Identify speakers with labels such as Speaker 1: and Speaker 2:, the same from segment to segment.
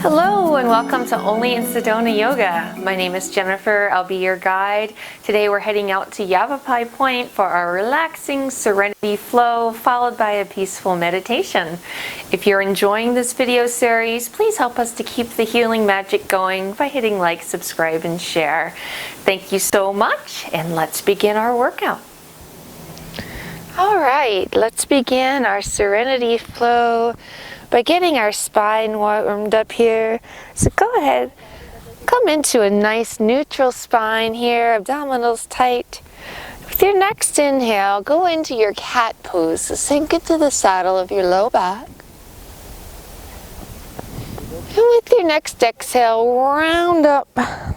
Speaker 1: Hello and welcome to Only in Sedona Yoga. My name is Jennifer. I'll be your guide. Today we're heading out to Yavapai Point for our relaxing Serenity flow followed by a peaceful meditation. If you're enjoying this video series, please help us to keep the healing magic going by hitting like, subscribe, and share. Thank you so much, and let's begin our workout. All right, let's begin our Serenity flow by getting our spine warmed up here. So go ahead, come into a nice neutral spine here, abdominals tight. With your next inhale, go into your cat pose. So sink into the saddle of your low back. And with your next exhale, round up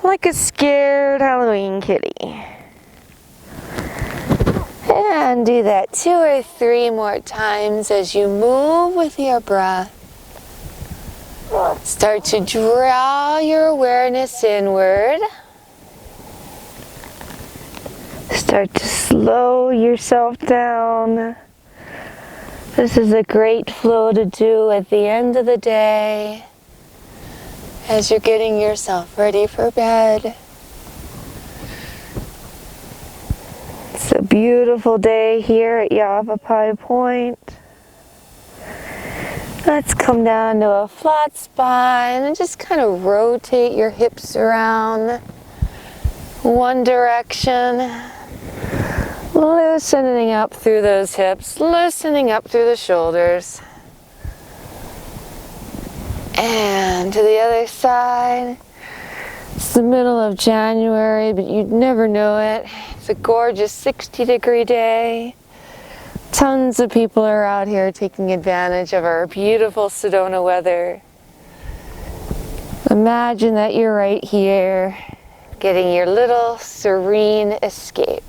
Speaker 1: like a scared Halloween kitty. And do that 2 or 3 more times as you move with your breath. Start to draw your awareness inward. Start to slow yourself down. This is a great flow to do at the end of the day as you're getting yourself ready for bed. It's a beautiful day here at Yavapai Point. Let's come down to a flat spine and just kind of rotate your hips around one direction. Loosening up through those hips, loosening up through the shoulders. And to the other side. It's the middle of January, but you'd never know it. It's a gorgeous 60-degree day. Tons of people are out here taking advantage of our beautiful Sedona weather. Imagine that you're right here, getting your little serene escape.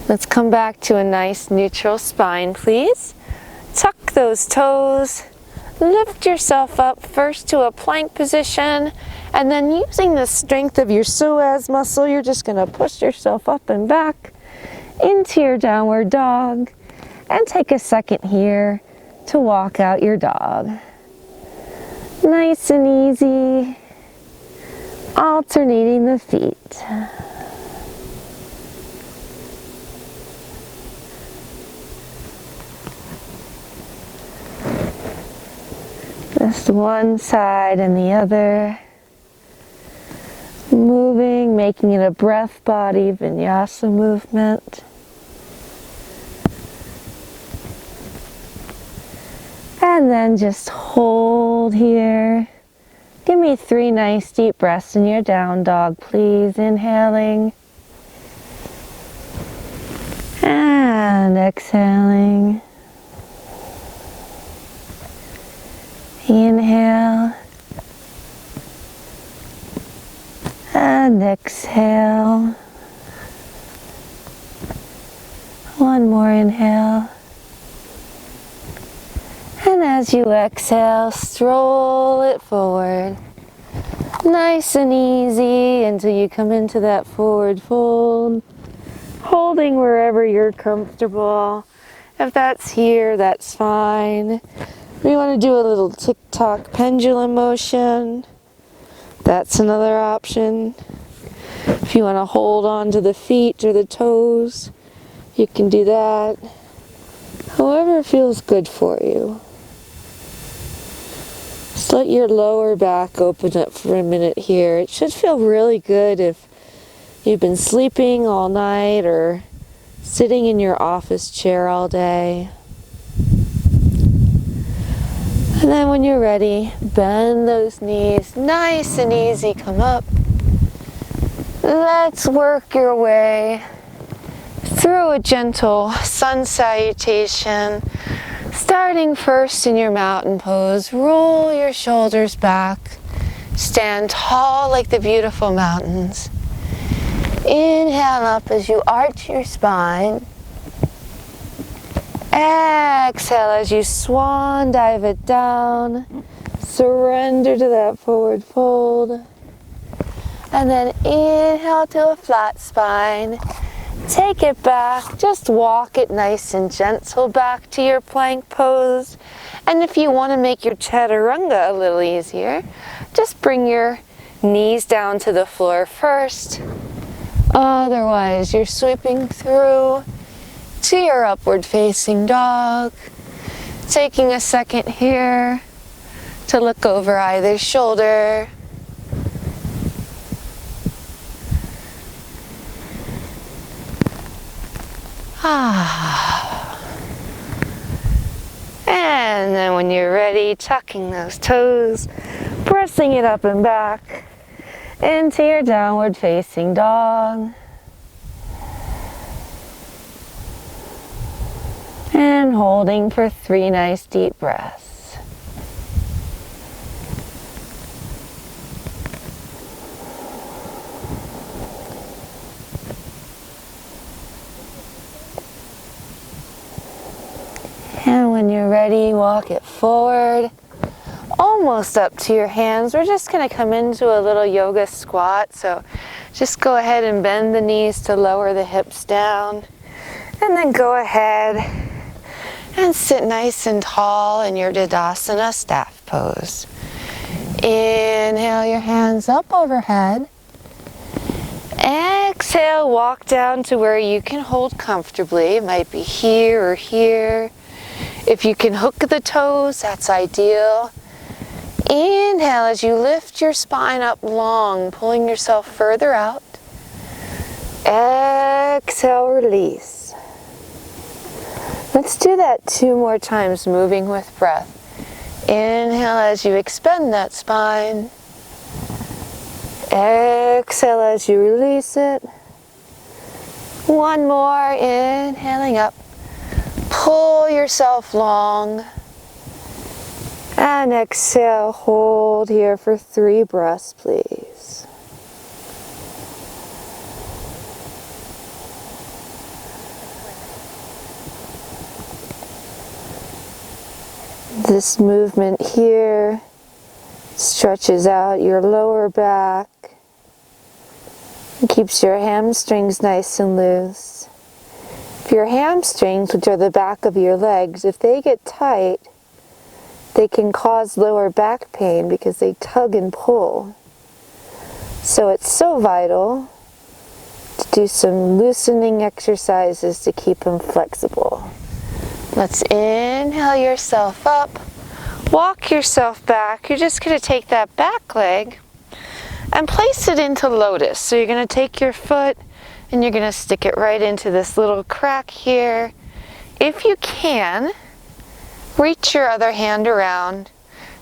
Speaker 1: Let's come back to a nice neutral spine, please. Tuck those toes. Lift yourself up first to a plank position, and then using the strength of your psoas muscle, you're just going to push yourself up and back into your downward dog, and take a second here to walk out your dog. Nice and easy, alternating the feet. Just one side and the other. Moving, making it a breath body vinyasa movement. And then just hold here. Give me 3 nice deep breaths in your down dog, please. Inhaling. And exhaling. Inhale. And exhale. One more inhale. And as you exhale, stroll it forward. Nice and easy until you come into that forward fold. Holding wherever you're comfortable. If that's here, that's fine. We want to do a little tick-tock pendulum motion. That's another option. If you want to hold on to the feet or the toes, you can do that. However feels good for you. Just let your lower back open up for a minute here. It should feel really good if you've been sleeping all night or sitting in your office chair all day. And then when you're ready, bend those knees, nice and easy, come up. Let's work your way through a gentle sun salutation. Starting first in your mountain pose, roll your shoulders back. Stand tall like the beautiful mountains. Inhale up as you arch your spine. Exhale as you swan dive it down. Surrender to that forward fold. And then inhale to a flat spine. Take it back, just walk it nice and gentle back to your plank pose. And if you want to make your chaturanga a little easier, just bring your knees down to the floor first. Otherwise, you're sweeping through to your upward facing dog. Taking a second here to look over either shoulder. And then when you're ready, tucking those toes, pressing it up and back into your downward facing dog. And holding for 3 nice deep breaths. And when you're ready, walk it forward, almost up to your hands. We're just going to come into a little yoga squat, so just go ahead and bend the knees to lower the hips down, and then go ahead and sit nice and tall in your Tadasana staff pose. Inhale your hands up overhead. Exhale, walk down to where you can hold comfortably. It might be here or here. If you can hook the toes, that's ideal. Inhale as you lift your spine up long, pulling yourself further out. Exhale, release. Let's do that 2 more times, moving with breath. Inhale as you expand that spine. Exhale as you release it. 1 more, inhaling up. Pull yourself long. And exhale, hold here for 3 breaths, please. This movement here stretches out your lower back and keeps your hamstrings nice and loose. If your hamstrings, which are the back of your legs, if they get tight, they can cause lower back pain because they tug and pull. So it's so vital to do some loosening exercises to keep them flexible. Let's inhale yourself up, walk yourself back. You're just going to take that back leg and place it into lotus. So you're going to take your foot and you're going to stick it right into this little crack here. If you can, reach your other hand around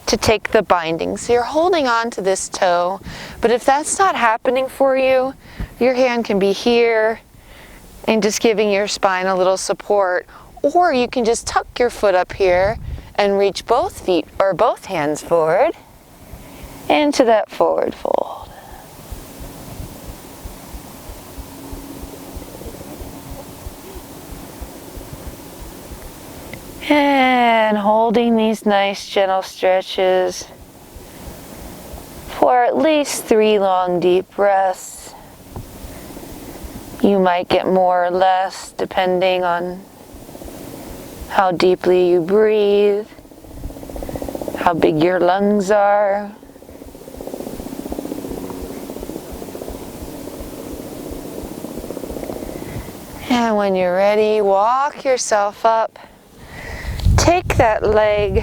Speaker 1: to take the binding. So you're holding on to this toe, but if that's not happening for you, your hand can be here and just giving your spine a little support, or you can just tuck your foot up here and reach both feet or both hands forward into that forward fold. And holding these nice gentle stretches for at least 3 long deep breaths. You might get more or less depending on how deeply you breathe, how big your lungs are. And when you're ready, walk yourself up. Take that leg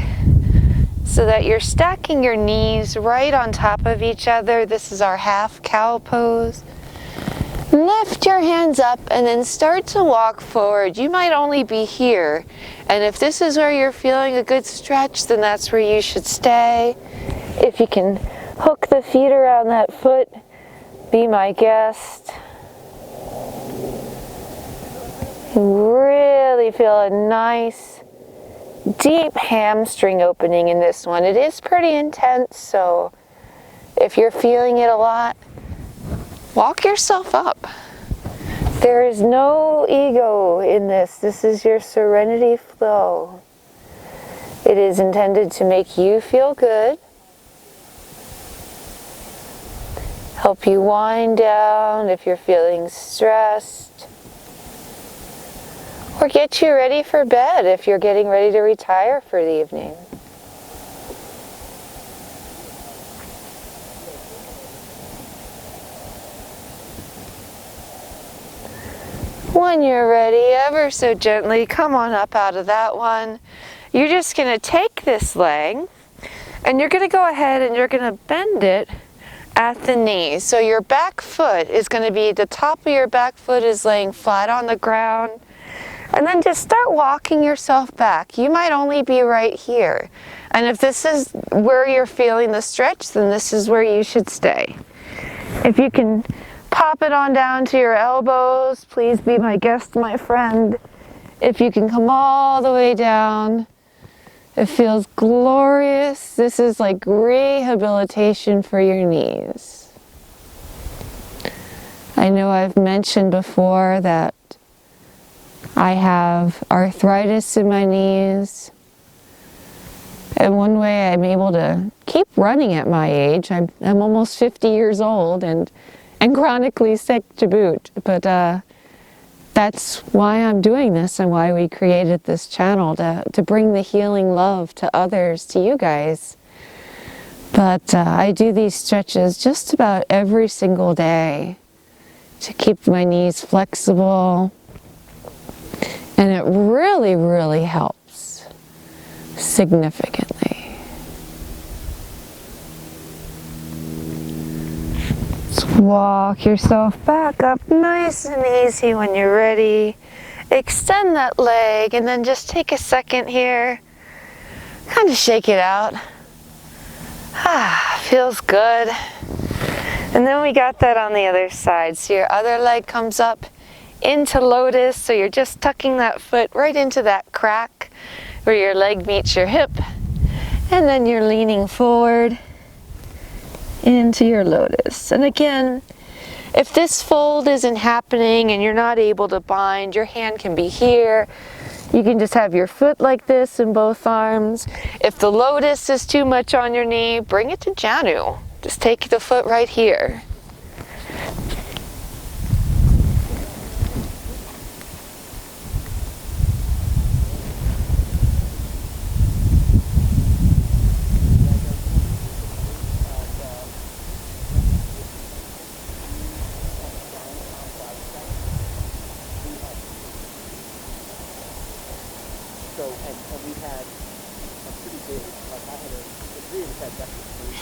Speaker 1: so that you're stacking your knees right on top of each other. This is our half cow pose. Lift your hands up and then start to walk forward. You might only be here, and if this is where you're feeling a good stretch, then that's where you should stay. If you can hook the feet around that foot, be my guest. Really feel a nice deep hamstring opening in this one. It is pretty intense, so if you're feeling it a lot, walk yourself up. There is no ego in this. This is your serenity flow. It is intended to make you feel good, help you wind down if you're feeling stressed, or get you ready for bed if you're getting ready to retire for the evening. When you're ready, ever so gently, come on up out of that one. You're just going to take this leg and you're going to go ahead and you're going to bend it at the knee. So your back foot is going to be, the top of your back foot is laying flat on the ground. And then just start walking yourself back. You might only be right here. And if this is where you're feeling the stretch, then this is where you should stay. If you can pop it on down to your elbows, please be my guest, my friend. If you can come all the way down, it feels glorious. This is like rehabilitation for your knees. I know I've mentioned before that I have arthritis in my knees. And one way I'm able to keep running at my age, I'm almost 50 years old and chronically sick to boot. But that's why I'm doing this and why we created this channel, to bring the healing love to others, to you guys. But I do these stretches just about every single day to keep my knees flexible. And it really, really helps significantly. Walk yourself back up nice and easy when you're ready. Extend that leg and then just take a second here. Kind of shake it out. Feels good. And then we got that on the other side. So your other leg comes up into lotus. So you're just tucking that foot right into that crack where your leg meets your hip. And then you're leaning forward into your lotus. And again, if this fold isn't happening and you're not able to bind, your hand can be here. You can just have your foot like this in both arms. If the lotus is too much on your knee, bring it to Janu. Just take the foot right here.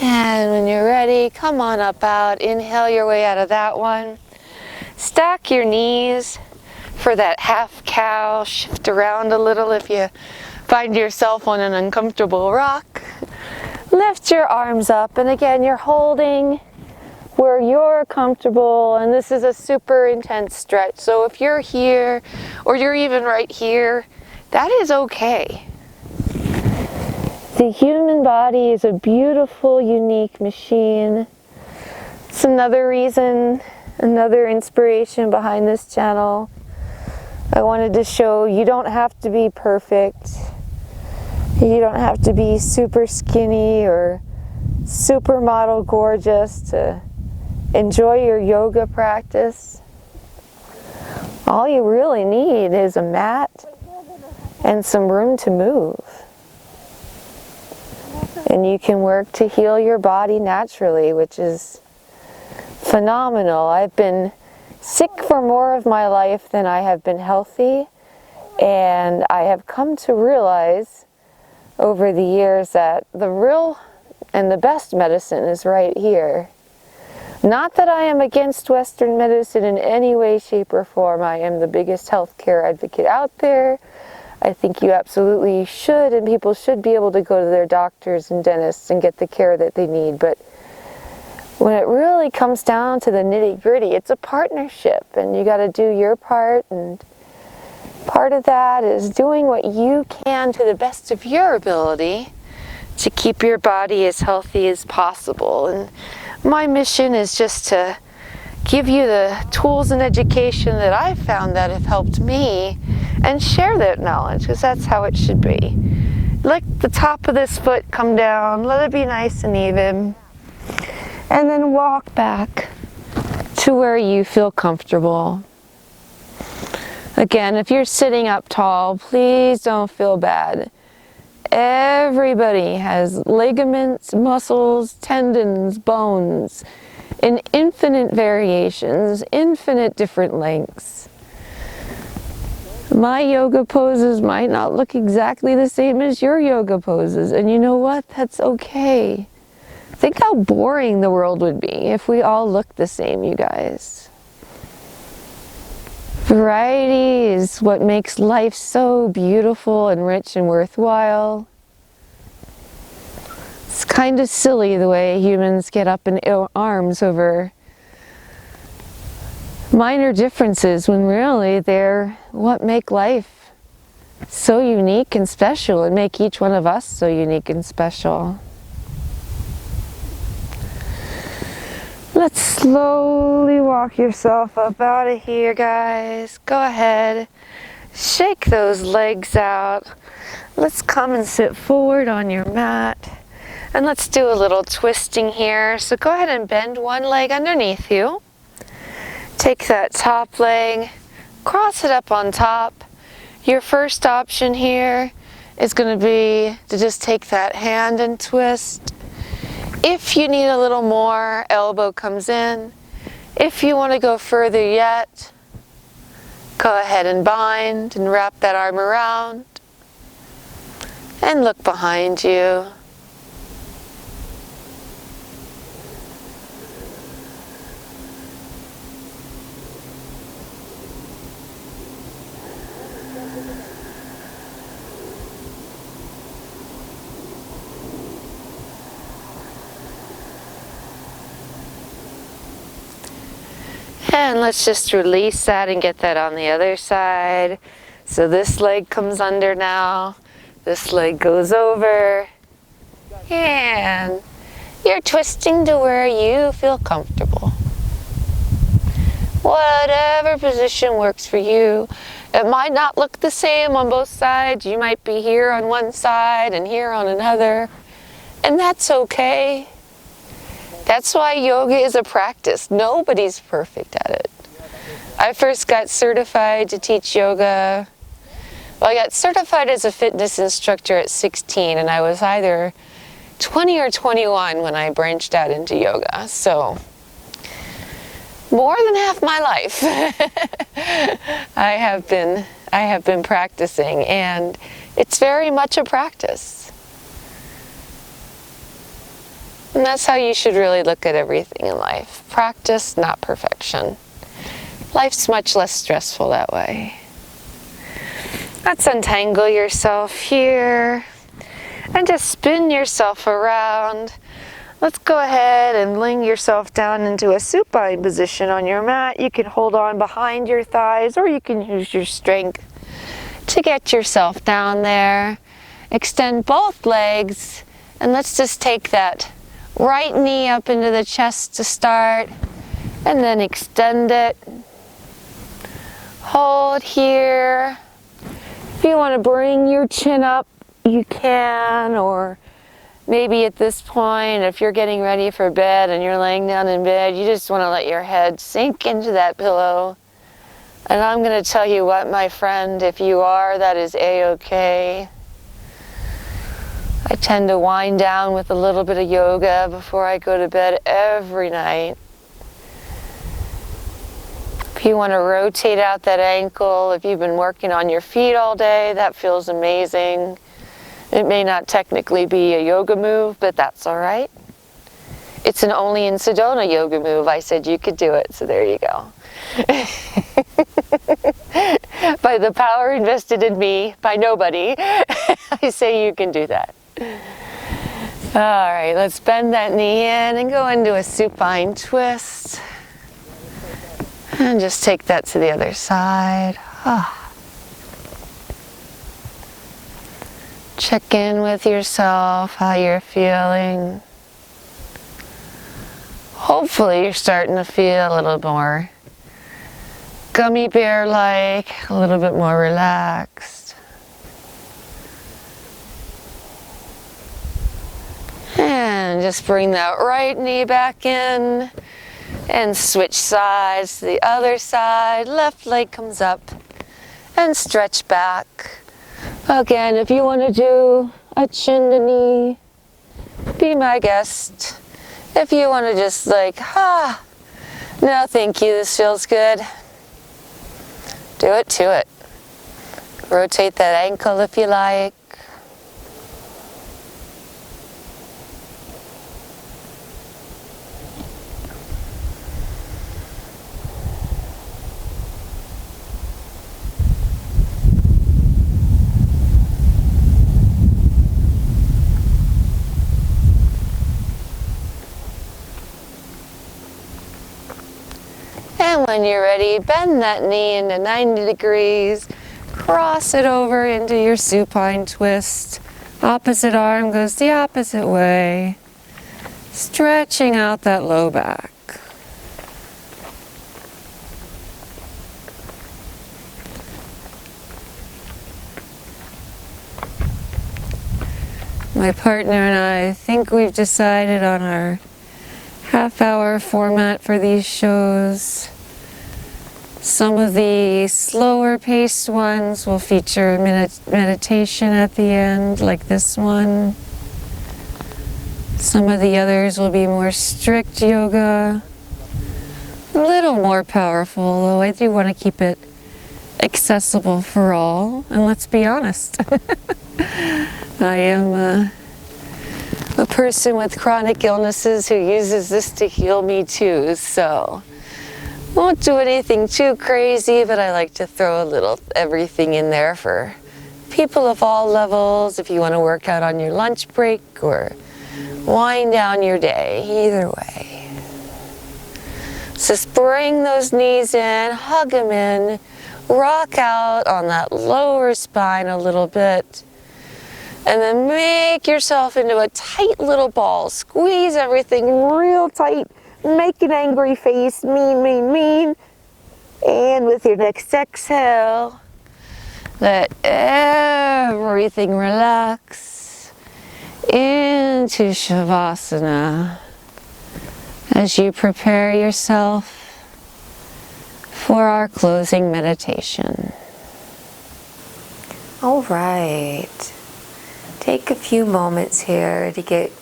Speaker 1: And when you're ready, come on up out. Inhale your way out of that one. Stack your knees for that half cow. Shift around a little if you find yourself on an uncomfortable rock. Lift your arms up, and again, you're holding where you're comfortable, and this is a super intense stretch. So if you're here, or you're even right here, that is okay. The human body is a beautiful, unique machine. It's another reason, another inspiration behind this channel. I wanted to show you don't have to be perfect. You don't have to be super skinny or supermodel gorgeous to enjoy your yoga practice. All you really need is a mat and some room to move. And you can work to heal your body naturally, which is phenomenal. I've been sick for more of my life than I have been healthy, and I have come to realize over the years that the real and the best medicine is right here. Not that I am against Western medicine in any way, shape, or form. I am the biggest healthcare advocate out there. I think you absolutely should, and people should be able to go to their doctors and dentists and get the care that they need. But when it really comes down to the nitty-gritty, it's a partnership, and you got to do your part, and part of that is doing what you can to the best of your ability to keep your body as healthy as possible. And my mission is just to give you the tools and education that I've found that have helped me, and share that knowledge, because that's how it should be. Let the top of this foot come down, let it be nice and even, and then walk back to where you feel comfortable. Again, if you're sitting up tall, please don't feel bad. Everybody has ligaments, muscles, tendons, bones, in infinite variations, infinite different lengths. My yoga poses might not look exactly the same as your yoga poses, and you know what? That's okay. Think how boring the world would be if we all looked the same, you guys. Variety is what makes life so beautiful and rich and worthwhile. It's kind of silly the way humans get up in arms over minor differences when really they're what make life so unique and special and make each one of us so unique and special. Let's slowly walk yourself up out of here, guys. Go ahead, shake those legs out. Let's come and sit forward on your mat. And let's do a little twisting here. So go ahead and bend one leg underneath you. Take that top leg, cross it up on top. Your first option here is going to be to just take that hand and twist. If you need a little more, elbow comes in. If you want to go further yet, go ahead and bind and wrap that arm around. And look behind you. And let's just release that and get that on the other side. So this leg comes under now. This leg goes over. And you're twisting to where you feel comfortable. Whatever position works for you. It might not look the same on both sides. You might be here on one side and here on another. And that's okay. That's why yoga is a practice. Nobody's perfect at it. I first got certified to teach yoga. Well, I got certified as a fitness instructor at 16, and I was either 20 or 21 when I branched out into yoga. So, more than half my life I have been practicing, and it's very much a practice. And that's how you should really look at everything in life. Practice, not perfection. Life's much less stressful that way. Let's untangle yourself here and just spin yourself around. Let's go ahead and ling yourself down into a supine position on your mat. You can hold on behind your thighs, or you can use your strength to get yourself down there. Extend both legs, and let's just take that right knee up into the chest to start, and then extend it. Hold here. If you want to bring your chin up, you can, or maybe at this point, if you're getting ready for bed and you're laying down in bed, you just want to let your head sink into that pillow. And I'm going to tell you what, my friend, if you are, that is a-okay. I tend to wind down with a little bit of yoga before I go to bed every night. If you want to rotate out that ankle, if you've been working on your feet all day, that feels amazing. It may not technically be a yoga move, but that's all right. It's an only in Sedona yoga move. I said you could do it, so there you go. By the power invested in me, by nobody, I say you can do that. All right, let's bend that knee in and go into a supine twist. And just take that to the other side. Check in with yourself, how you're feeling. Hopefully you're starting to feel a little more gummy bear-like, a little bit more relaxed. And just bring that right knee back in and switch sides to the other side. Left leg comes up
Speaker 2: and stretch back. Again, if you want to do a chin to knee, be my guest. If you want to just like, no thank you, this feels good, do it to it. Rotate that ankle if you like. And when you're ready, bend that knee into 90 degrees. Cross it over into your supine twist. Opposite arm goes the opposite way. Stretching out that low back. My partner and I think we've decided on our half-hour format for these shows. Some of the slower paced ones will feature meditation at the end, like this one. Some of the others will be more strict yoga, a little more powerful, though I do want to keep it accessible for all. And let's be honest, I am a person with chronic illnesses who uses this to heal me too, so won't do anything too crazy, but I like to throw a little everything in there for people of all levels, if you want to work out on your lunch break or wind down your day, either way. So just bring those knees in, hug them in, rock out on that lower spine a little bit, and then make yourself into a tight little ball. Squeeze everything real tight. Make an angry face, mean. And with your next exhale, let everything relax into Shavasana as you prepare yourself for our closing meditation.
Speaker 1: All right. Take a few moments here to get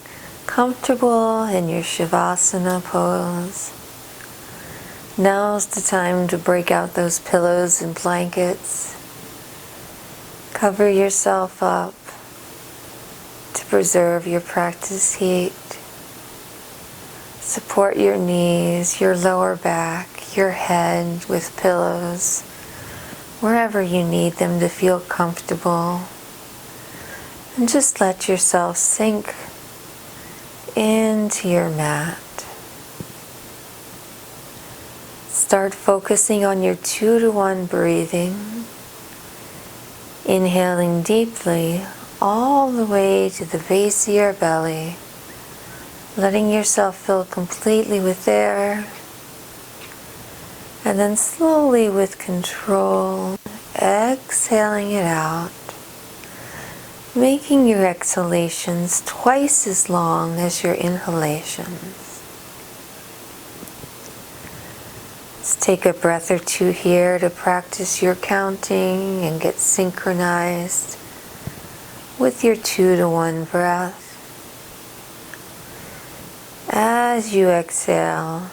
Speaker 1: comfortable in your Shavasana pose. Now's the time to break out those pillows and blankets. Cover yourself up to preserve your practice heat. Support your knees, your lower back, your head with pillows, wherever you need them to feel comfortable. And just let yourself sink into your mat. Start focusing on your 2-to-1 breathing. Inhaling deeply all the way to the base of your belly. Letting yourself fill completely with air. And then slowly with control, exhaling it out. Making your exhalations twice as long as your inhalations. Let's take a breath or two here to practice your counting and get synchronized with your 2-to-1 breath. As you exhale,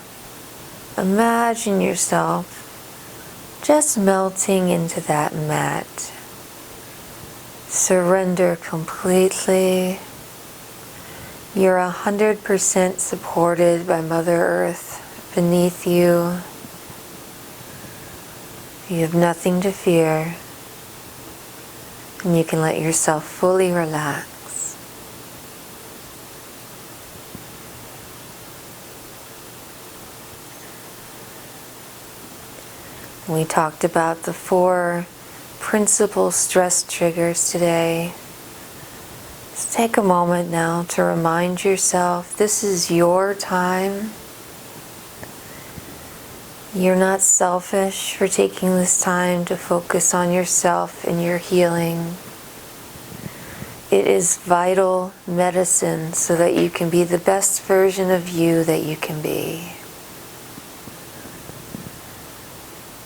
Speaker 1: imagine yourself just melting into that mat. Surrender completely. You're 100% supported by Mother Earth beneath you. You have nothing to fear, and you can let yourself fully relax. We talked about the 4 principal stress triggers today. Just take a moment now to remind yourself this is your time. You're not selfish for taking this time to focus on yourself and your healing. It is vital medicine so that you can be the best version of you that you can be.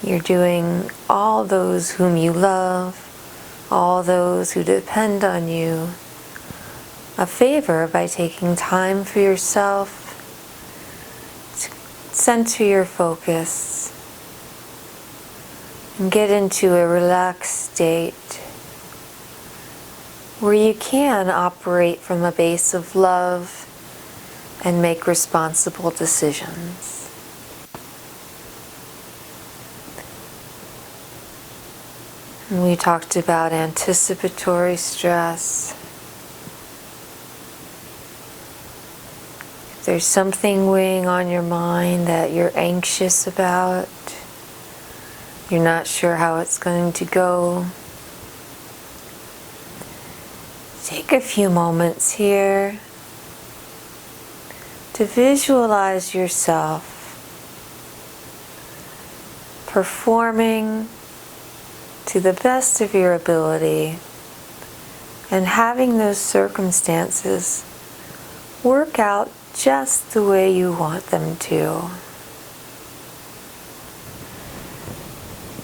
Speaker 1: You're doing all those whom you love, all those who depend on you, a favor by taking time for yourself to center your focus and get into a relaxed state where you can operate from a base of love and make responsible decisions. And we talked about anticipatory stress. If there's something weighing on your mind that you're anxious about, you're not sure how it's going to go, take a few moments here to visualize yourself performing to the best of your ability and having those circumstances work out just the way you want them to.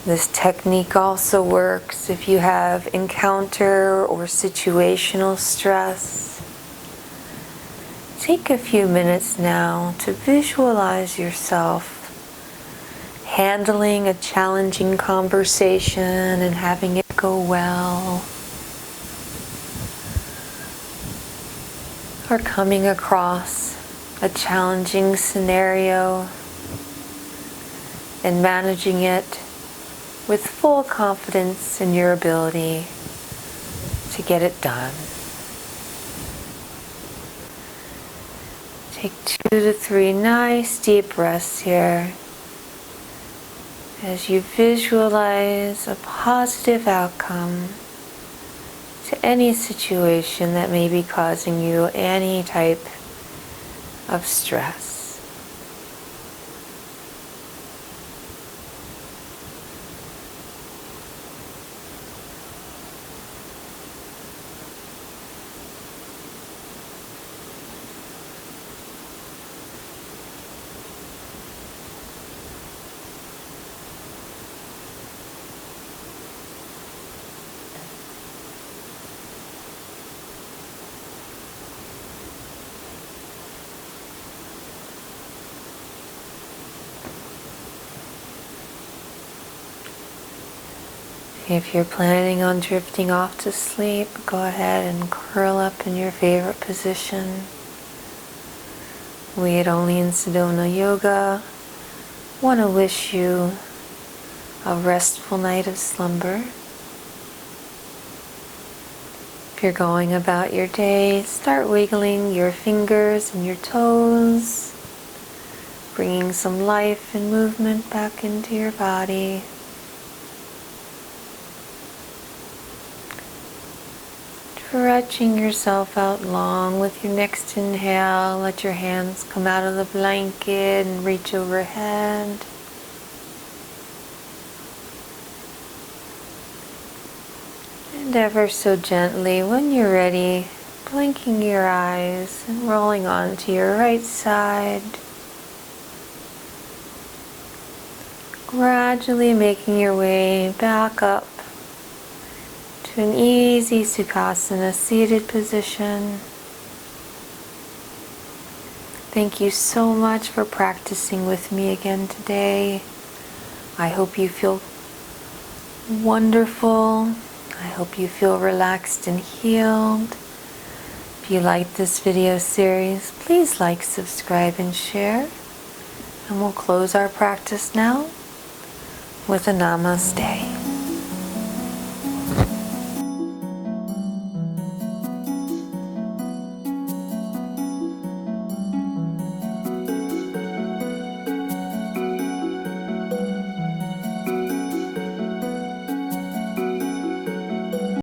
Speaker 1: This technique also works if you have encounter or situational stress. Take a few minutes now to visualize yourself handling a challenging conversation and having it go well, or coming across a challenging scenario and managing it with full confidence in your ability to get it done. Take 2 to 3 nice deep breaths here as you visualize a positive outcome to any situation that may be causing you any type of stress. If you're planning on drifting off to sleep, go ahead and curl up in your favorite position. We at Only in Sedona Yoga want to wish you a restful night of slumber. If you're going about your day, start wiggling your fingers and your toes, bringing some life and movement back into your body. Stretching yourself out long with your next inhale. Let your hands come out of the blanket and reach overhead. And ever so gently, when you're ready, blinking your eyes and rolling onto your right side. Gradually making your way back up to an easy Sukhasana seated position. Thank you so much for practicing with me again today. I hope you feel wonderful. I hope you feel relaxed and healed. If you like this video series, please like, subscribe, and share. And we'll close our practice now with a namaste.